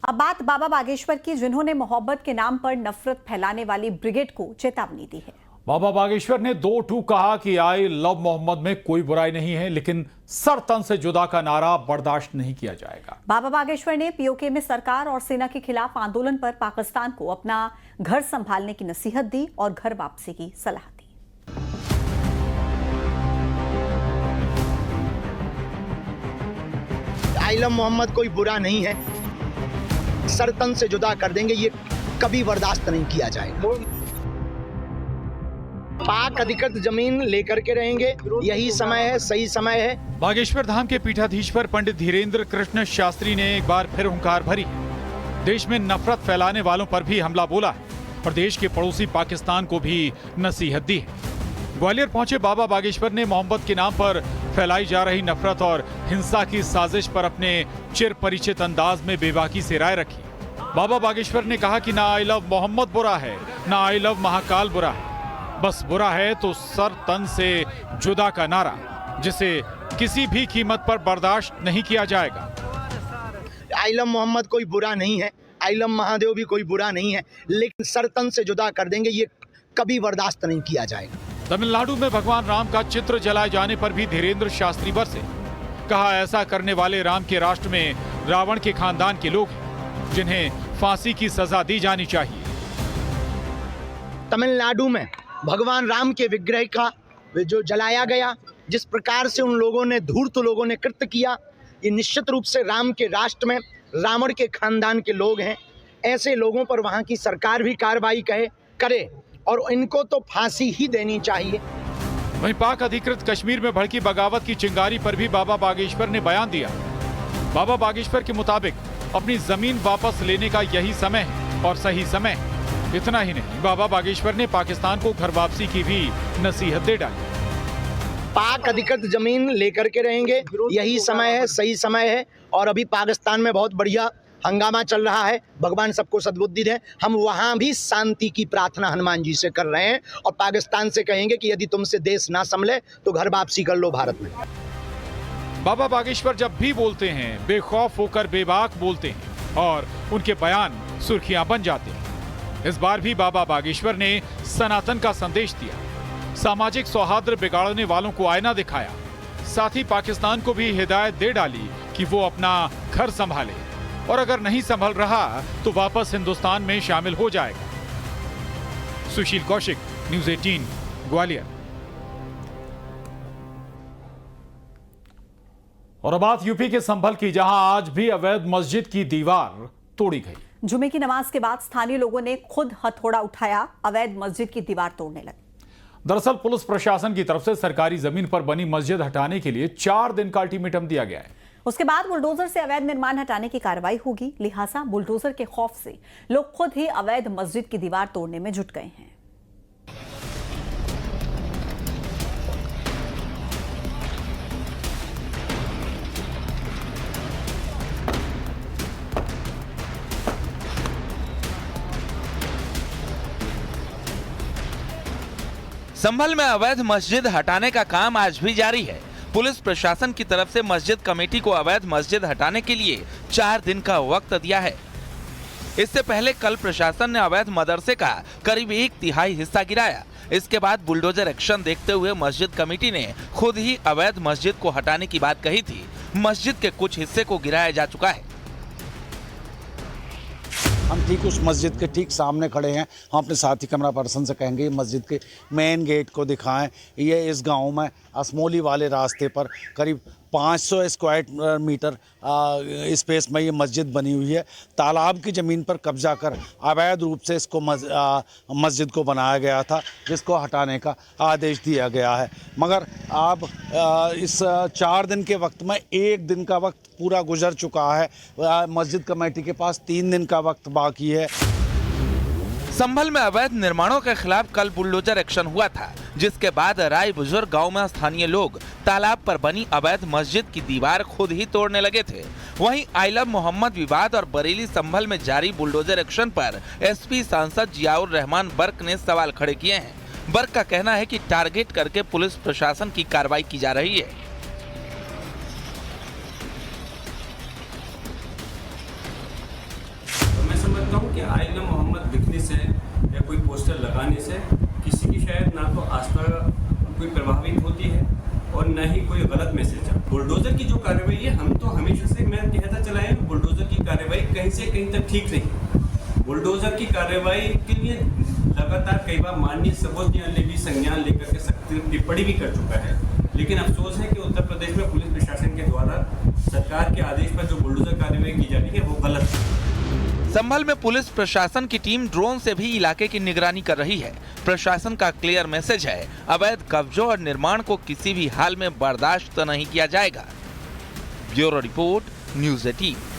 अब बात बाबा बागेश्वर की, जिन्होंने मोहब्बत के नाम पर नफरत फैलाने वाली ब्रिगेड को चेतावनी दी है। बाबा बागेश्वर ने 2 टूक कहा कि आई लव मोहम्मद में कोई बुराई नहीं है, लेकिन सर तन से जुदा का नारा बर्दाश्त नहीं किया जाएगा। बाबा बागेश्वर ने पीओके में सरकार और सेना के खिलाफ आंदोलन पर पाकिस्तान को अपना घर संभालने की नसीहत दी और घर वापसी की सलाह दी। आई लव मोहम्मद कोई बुरा नहीं है, सर तन से जुदा कर देंगे, ये कभी बर्दाश्त नहीं किया जाएगा। पाक अधिकृत जमीन लेकर के रहेंगे, यही समय है, सही समय है। बागेश्वर धाम के पीठाधीश्वर पंडित धीरेन्द्र कृष्ण शास्त्री ने एक बार फिर हुंकार भरी। देश में नफरत फैलाने वालों पर भी हमला बोला है और देश के पड़ोसी पाकिस्तान को भी नसीहत दी है। ग्वालियर पहुंचे बाबा बागेश्वर ने मोहब्बत के नाम पर फैलाई जा रही नफरत और हिंसा की साजिश पर अपने चिर परिचित अंदाज में बेबाकी से राय रखी। बाबा बागेश्वर ने कहा कि ना आई लव मोहम्मद बुरा है, ना आई लव महाकाल बुरा है, बस बुरा है तो सर तन से जुदा का नारा, जिसे किसी भी कीमत पर बर्दाश्त नहीं किया जाएगा। आई लव मोहम्मद कोई बुरा नहीं है, आई लव महादेव भी कोई बुरा नहीं है, लेकिन सर तन से जुदा कर देंगे, ये कभी बर्दाश्त नहीं किया जाएगा। तमिलनाडु में भगवान राम का चित्र जलाए जाने पर भी धीरेन्द्र शास्त्री बरसे। कहा, ऐसा करने वाले राम के राष्ट्र में रावण के खानदान के लोग हैं, जिन्हें फांसी की सजा दी जानी चाहिए। तमिलनाडु में भगवान राम के विग्रह का जो जलाया गया, जिस प्रकार से उन लोगों ने, धूर्त लोगों ने कृत्य किया, ये निश्चित रूप से राम के राष्ट्र में रावण के खानदान के लोग हैं। ऐसे लोगों पर वहाँ की सरकार भी कार्रवाई करे और इनको तो फांसी ही देनी चाहिए। वहीं पाक अधिकृत कश्मीर में भड़की बगावत की चिंगारी पर भी बाबा बागेश्वर ने बयान दिया। बाबा बागेश्वर के मुताबिक अपनी जमीन वापस लेने का यही समय है और सही समय है। इतना ही नहीं, बाबा बागेश्वर ने पाकिस्तान को घर वापसी की भी नसीहत दे डाली। पाक अधिकृत जमीन लेकर के रहेंगे, यही समय है, सही समय है। और अभी पाकिस्तान में बहुत बढ़िया हंगामा चल रहा है, भगवान सबको सद्बुद्धि दें। हम वहां भी शांति की प्रार्थना हनुमान जी से कर रहे हैं और पाकिस्तान से कहेंगे कि यदि तुमसे देश ना संभले तो घर वापसी कर लो भारत में। बाबा बागेश्वर जब भी बोलते हैं, बेखौफ होकर बेबाक बोलते हैं और उनके बयान सुर्खियां बन जाते हैं। इस बार भी बाबा बागेश्वर ने सनातन का संदेश दिया, सामाजिक सौहार्द बिगाड़ने वालों को आईना दिखाया, साथ ही पाकिस्तान को भी हिदायत दे डाली कि वो अपना घर संभाले और अगर नहीं संभल रहा तो वापस हिंदुस्तान में शामिल हो जाएगा। सुशील कौशिक, न्यूज़ 18, ग्वालियर। और अब बात यूपी के संभल की, जहां आज भी अवैध मस्जिद की दीवार तोड़ी गई। जुमे की नमाज के बाद स्थानीय लोगों ने खुद हथौड़ा उठाया, अवैध मस्जिद की दीवार तोड़ने लगे। दरअसल पुलिस प्रशासन की तरफ से सरकारी जमीन पर बनी मस्जिद हटाने के लिए 4 दिन का अल्टीमेटम दिया गया है। उसके बाद बुलडोजर से अवैध निर्माण हटाने की कार्रवाई होगी, लिहाजा बुलडोजर के खौफ से लोग खुद ही अवैध मस्जिद की दीवार तोड़ने में जुट गए हैं। संभल में अवैध मस्जिद हटाने का काम आज भी जारी है। पुलिस प्रशासन की तरफ से मस्जिद कमेटी को अवैध मस्जिद हटाने के लिए 4 दिन का वक्त दिया है। इससे पहले कल प्रशासन ने अवैध मदरसे का करीब 1/3 हिस्सा गिराया। इसके बाद बुलडोजर एक्शन देखते हुए मस्जिद कमेटी ने खुद ही अवैध मस्जिद को हटाने की बात कही थी। मस्जिद के कुछ हिस्से को गिराया जा चुका है। हम ठीक उस मस्जिद के ठीक सामने खड़े हैं। हम अपने साथी कैमरा पर्सन से कहेंगे मस्जिद के मेन गेट को दिखाएं। ये इस गांव में असमोली वाले रास्ते पर करीब 500 स्क्वायर मीटर स्पेस में ये मस्जिद बनी हुई है। तालाब की ज़मीन पर कब्जा कर अवैध रूप से इसको मस्जिद को बनाया गया था, जिसको हटाने का आदेश दिया गया है। मगर अब इस 4 दिन के वक्त में 1 दिन का वक्त पूरा गुजर चुका है। मस्जिद कमेटी के पास 3 दिन का वक्त बाकी है। संभल में अवैध निर्माणों के खिलाफ कल बुलडोजर एक्शन हुआ था, जिसके बाद राय बुजुर्ग गांव में स्थानीय लोग तालाब पर बनी अवैध मस्जिद की दीवार खुद ही तोड़ने लगे थे। वहीं आई लव मोहम्मद विवाद और बरेली संभल में जारी बुलडोजर एक्शन पर एसपी सांसद जियाउर रहमान बर्क ने सवाल खड़े किए हैं। बर्क का कहना है कि टारगेट करके पुलिस प्रशासन की कार्रवाई की जा रही है। करता हूँ कि आईना मोहम्मद लिखने से या कोई पोस्टर लगाने से किसी की शायद ना तो आस्था कोई प्रभावित होती है और न ही कोई गलत मैसेज है। बुलडोजर की जो कार्रवाई है, हम तो हमेशा से मैं कहता चला है, बुलडोजर की कार्रवाई कहीं से कहीं तक ठीक नहीं। बुलडोजर की कार्रवाई के लिए लगातार कई बार माननीय सर्वोच्च न्यायालय भी संज्ञान लेकर के सख्त टिप्पणी भी कर चुका है, लेकिन अफसोस है कि उत्तर प्रदेश में पुलिस प्रशासन के द्वारा सरकार के आदेश पर जो बुलडोजर कार्रवाई की जा रही है वो गलत है। संभल में पुलिस प्रशासन की टीम ड्रोन से भी इलाके की निगरानी कर रही है। प्रशासन का क्लियर मैसेज है, अवैध कब्जों और निर्माण को किसी भी हाल में बर्दाश्त नहीं किया जाएगा। Bureau report, news 18।